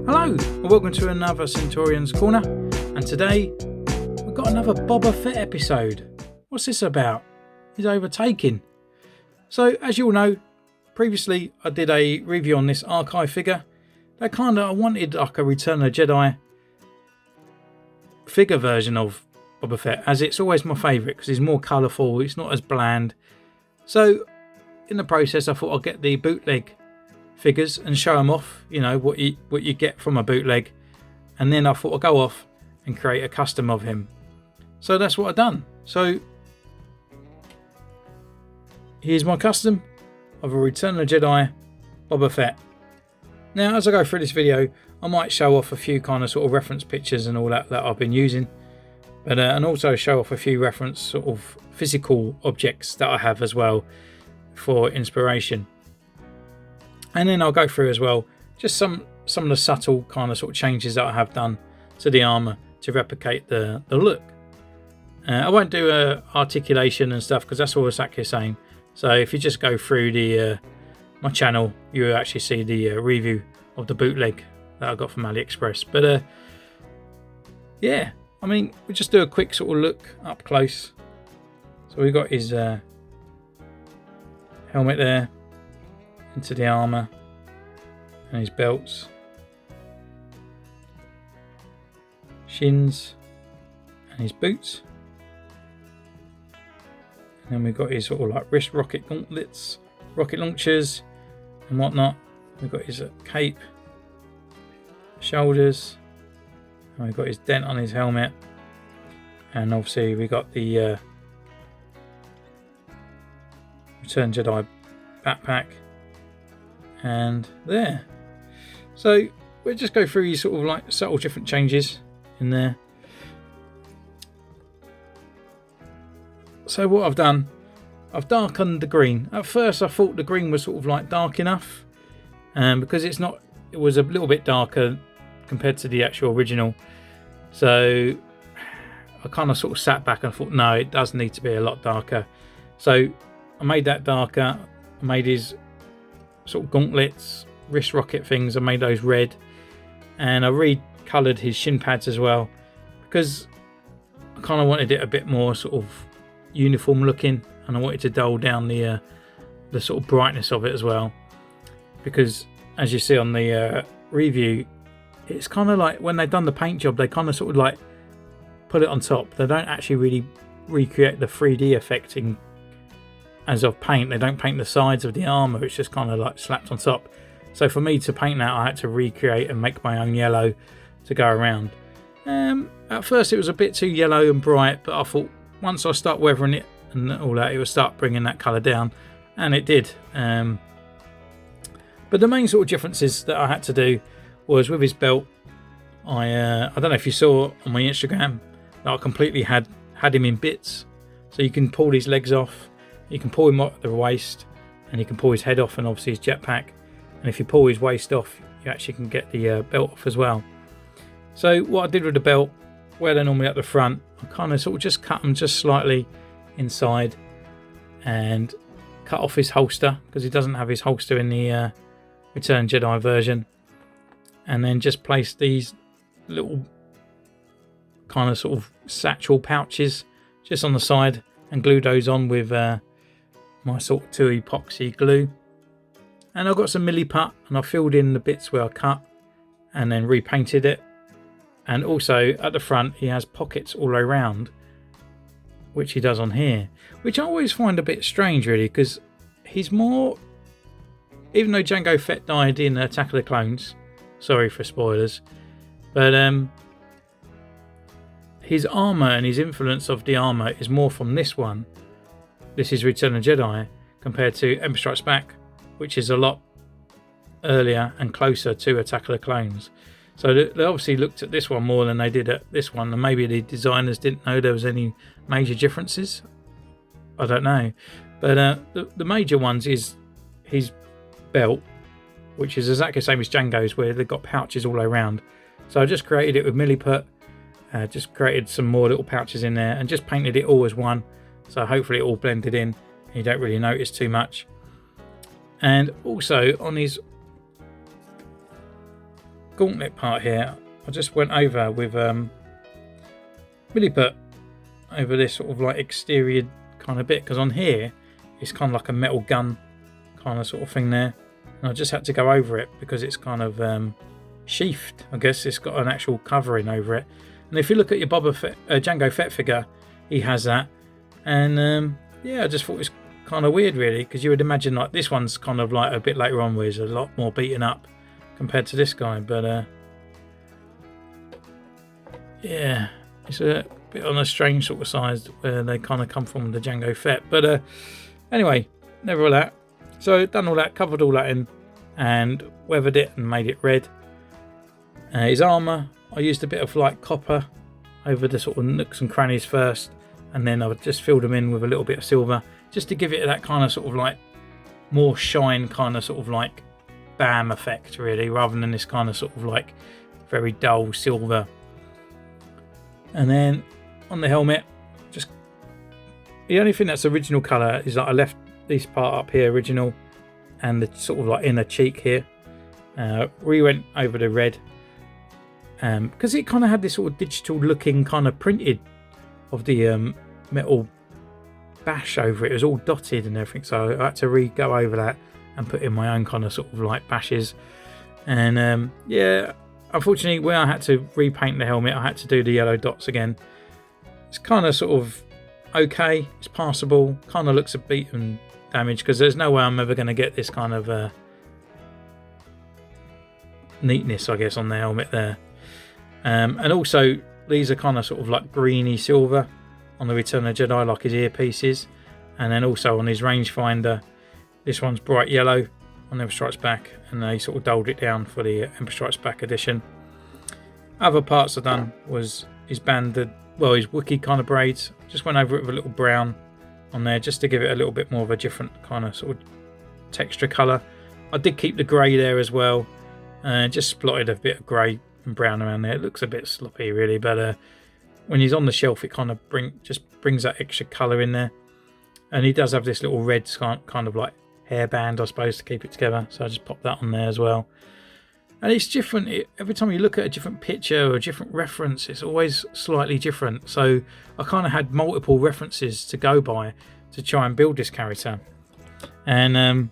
Hello and welcome to another Centurion's Corner, and today we've got another Boba Fett episode. What's this about? He's overtaking. So as you all know, previously I did a review on this archive figure. That I wanted like a Return of the Jedi figure version of Boba Fett, as it's always my favourite because he's more colourful, it's not as bland. So in the process I thought I'd get the bootleg figures and show them off, you know, what you get from a bootleg, and then I thought I'd go off and create a custom of him. So that's what I've done. So here's my custom of a Return of the Jedi Boba Fett. Now as I go through this video I might show off a few kind of sort of reference pictures and all that I've been using, but and also show off a few reference sort of physical objects that I have as well for inspiration. And then I'll go through as well just some of the subtle kind of sort of changes that I have done to the armour to replicate the look. I won't do articulation and stuff because that's all exactly the same. So if you just go through the my channel, you actually see the review of the bootleg that I got from AliExpress. But yeah, I mean, we just do a quick sort of look up close. So we got his helmet there, into the armour, and his belts, shins, and his boots. And then we've got his sort of like wrist rocket gauntlets, rocket launchers, and whatnot. We've got his cape, shoulders, and we've got his dent on his helmet, and obviously we got the Return Jedi backpack. And there. So we'll just go through these sort of like subtle different changes in there. So what I've done, I've darkened the green. At first I thought the green was sort of like dark enough, because it's not, it was a little bit darker compared to the actual original. So I kind of sort of sat back and thought, no, it does need to be a lot darker. So I made that darker. I made his sort of gauntlets, wrist rocket things, I made those red, and I recoloured his shin pads as well because I kind of wanted it a bit more sort of uniform looking, and I wanted to dull down the sort of brightness of it as well, because as you see on the review, it's kind of like when they've done the paint job, they kind of sort of like put it on top. They don't actually really recreate the 3D effect in as of paint. They don't paint the sides of the armour, it's just kind of like slapped on top. So for me to paint that, I had to recreate and make my own yellow to go around. At first it was a bit too yellow and bright, but I thought once I start weathering it and all that, it would start bringing that colour down, and it did. But the main sort of differences that I had to do was with his belt. I don't know if you saw on my Instagram that I completely had him in bits, so you can pull his legs off, you can pull him off the waist, and you can pull his head off, and obviously his jetpack. And if you pull his waist off, you actually can get the belt off as well. So what I did with the belt, where they're normally at the front, I kind of sort of just cut them just slightly inside and cut off his holster, because he doesn't have his holster in the Return Jedi version. And then just place these little kind of sort of satchel pouches just on the side and glue those on with my sort of 2 epoxy glue. And I've got some milliput, and I filled in the bits where I cut and then repainted it. And also at the front he has pockets all around, which he does on here, which I always find a bit strange really, because he's more, even though Jango Fett died in Attack of the Clones, sorry for spoilers, but his armour and his influence of the armour is more from this one. This is Return of the Jedi compared to Empire Strikes Back, which is a lot earlier and closer to Attack of the Clones. So they obviously looked at this one more than they did at this one, and maybe the designers didn't know there was any major differences. I don't know. But the major ones is his belt, which is exactly the same as Jango's, where they've got pouches all around. So I just created it with milliput, just created some more little pouches in there, and just painted it all as one. So hopefully it all blended in, and you don't really notice too much. And also on his Gauntlet part here, I just went over with really put over this sort of like exterior kind of bit, because on here it's kind of like a metal gun kind of sort of thing there, and I just had to go over it because it's kind of sheathed. I guess it's got an actual covering over it. And if you look at your Jango Fett figure, he has that. And yeah, I just thought it was kind of weird really, because you would imagine like this one's kind of like a bit later on where he's a lot more beaten up compared to this guy. But yeah, it's a bit on a strange sort of size where they kind of come from, the Jango Fett. But anyway, never all that. So done all that, covered all that in and weathered it and made it red. His armour, I used a bit of like copper over the sort of nooks and crannies first, and then I would just fill them in with a little bit of silver just to give it that kind of sort of like more shine, kind of sort of like bam effect really, rather than this kind of sort of like very dull silver. And then on the helmet, just the only thing that's original colour is that I left this part up here original, and the sort of like inner cheek here. We went over the red because it kind of had this sort of digital looking kind of printed of the metal bash over it. It was all dotted and everything, so I had to go over that and put in my own kind of sort of like bashes. And yeah, unfortunately where I had to repaint the helmet, I had to do the yellow dots again. It's kind of sort of okay, it's passable, kind of looks a bit damaged because there's no way I'm ever going to get this kind of neatness, I guess, on the helmet there. And also these are kind of sort of like greeny silver on the Return of the Jedi, like his earpieces. And then also on his rangefinder, this one's bright yellow on Empire Strikes Back, and they sort of dulled it down for the Empire Strikes Back edition. Other parts I've done was his banded, well, his Wookiee kind of braids. Just went over it with a little brown on there just to give it a little bit more of a different kind of sort of texture colour. I did keep the grey there as well, just splotted a bit of grey and brown around there. It looks a bit sloppy really, but when he's on the shelf it kind of just brings that extra colour in there. And he does have this little red kind of like hairband, I suppose, to keep it together, so I just popped that on there as well. And it's different every time you look at a different picture or a different reference, it's always slightly different. So I kind of had multiple references to go by to try and build this character. And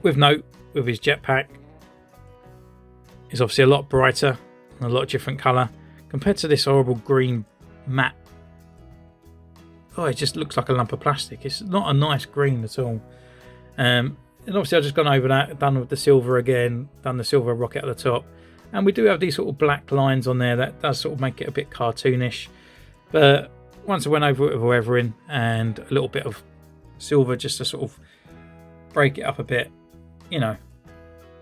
with note, with his jetpack, it's obviously a lot brighter and a lot different colour compared to this horrible green matte. Oh, it just looks like a lump of plastic. It's not a nice green at all. And obviously I've just gone over that, done with the silver again, done the silver rocket at the top. And we do have these sort of black lines on there that does sort of make it a bit cartoonish. But once I went over it with weathering and a little bit of silver just to sort of break it up a bit, you know,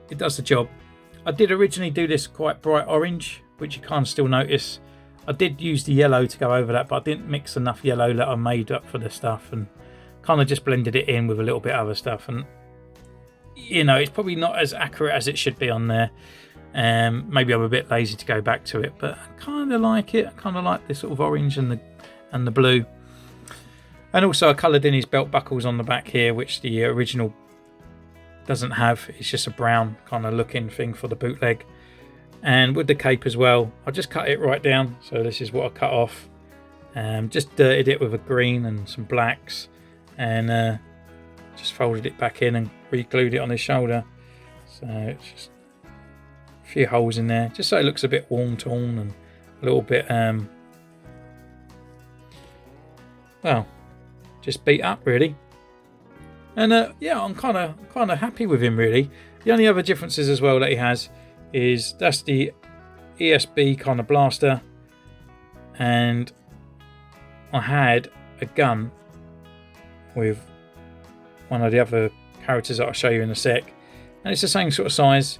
it does the job. I did originally do this quite bright orange, which you can't still notice. I did use the yellow to go over that, but I didn't mix enough yellow that I made up for the stuff, and kind of just blended it in with a little bit of other stuff. And you know, it's probably not as accurate as it should be on there. Maybe I'm a bit lazy to go back to it, but I kind of like it. I kind of like this sort of orange and the blue. And also I coloured in his belt buckles on the back here, which the original doesn't have. It's just a brown kind of looking thing for the bootleg. And with the cape as well, I just cut it right down. So this is what I cut off. Just dirtied it with a green and some blacks, and just folded it back in and re-glued it on his shoulder. So it's just a few holes in there, just so it looks a bit worn, torn, and a little bit well, just beat up really. And yeah, I'm kind of happy with him really. The only other differences as well that he has is that's the ESB kind of blaster, and I had a gun with one of the other characters that I'll show you in a sec, and it's the same sort of size,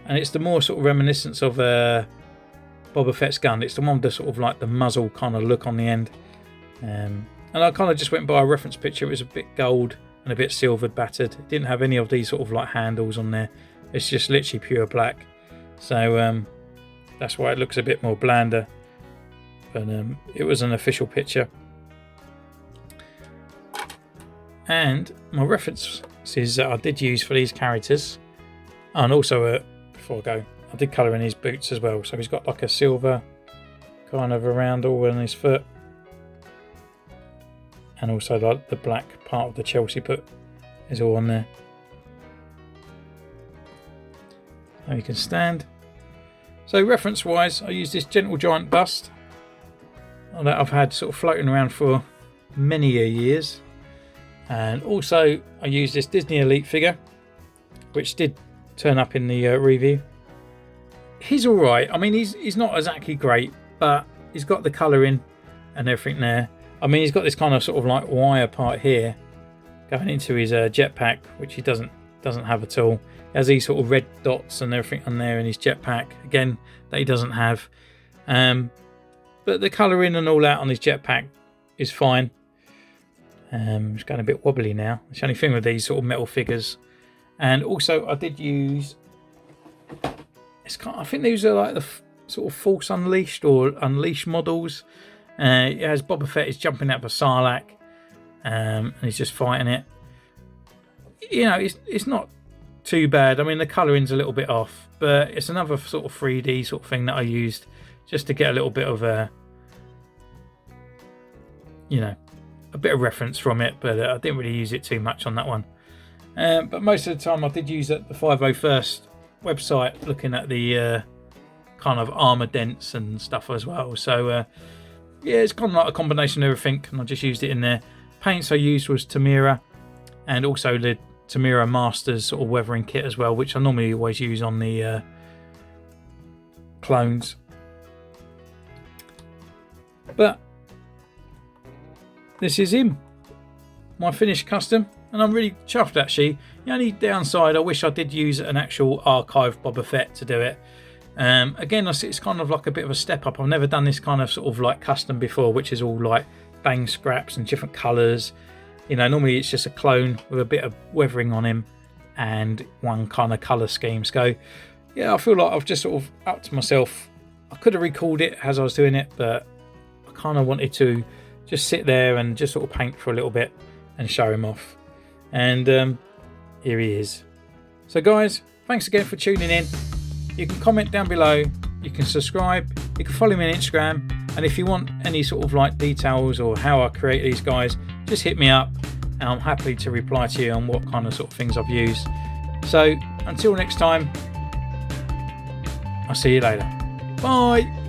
and it's the more sort of reminiscence of Boba Fett's gun. It's the one with the sort of like the muzzle kind of look on the end, and I kind of just went by a reference picture. It was a bit gold and a bit silvered battered. It didn't have any of these sort of like handles on there. It's just literally pure black. So that's why it looks a bit more blander. But it was an official picture. And my references that I did use for these characters, and also before I go, I did colour in his boots as well. So he's got like a silver kind of around all on his foot. And also like the black part of the Chelsea boot is all on there. Now you can stand. So reference wise, I use this Gentle Giant bust that I've had sort of floating around for many years. And also I use this Disney Elite figure, which did turn up in the review. He's alright. I mean, he's not exactly great, but he's got the colour in and everything there. I mean, he's got this kind of sort of like wire part here going into his jetpack, which he doesn't have at all. He has these sort of red dots and everything on there in his jetpack, again, that he doesn't have. But the colouring and all that on his jetpack is fine. It's going a bit wobbly now. It's the only thing with these sort of metal figures. And also, I did use... I think these are like the sort of Force Unleashed or Unleashed models. It has Boba Fett is jumping out of a Sarlacc, and he's just fighting it. You know, it's not too bad. I mean, the colouring's a little bit off, but it's another sort of 3D sort of thing that I used just to get a little bit of a bit of reference from it. But I didn't really use it too much on that one. But most of the time I did use it, the 501st website, looking at the kind of armour dents and stuff as well. So yeah, it's kind of like a combination of everything, and I just used it in there. Paints I used was Tamira, and also the Tamira Masters sort of weathering kit as well, which I normally always use on the clones. But this is him, my finished custom, and I'm really chuffed actually. The only downside, I wish I did use an actual archive Boba Fett to do it. Again, it's kind of like a bit of a step up. I've never done this kind of sort of like custom before, which is all like bang scraps and different colours. You know, normally it's just a clone with a bit of weathering on him and one kind of colour scheme. So yeah, I feel like I've just sort of upped myself. I could have recorded it as I was doing it, but I kind of wanted to just sit there and just sort of paint for a little bit and show him off. And here he is. So guys, thanks again for tuning in. You can comment down below, you can subscribe, you can follow me on Instagram, and if you want any sort of like details or how I create these guys, just hit me up and I'm happy to reply to you on what kind of sort of things I've used. So until next time, I'll see you later. Bye.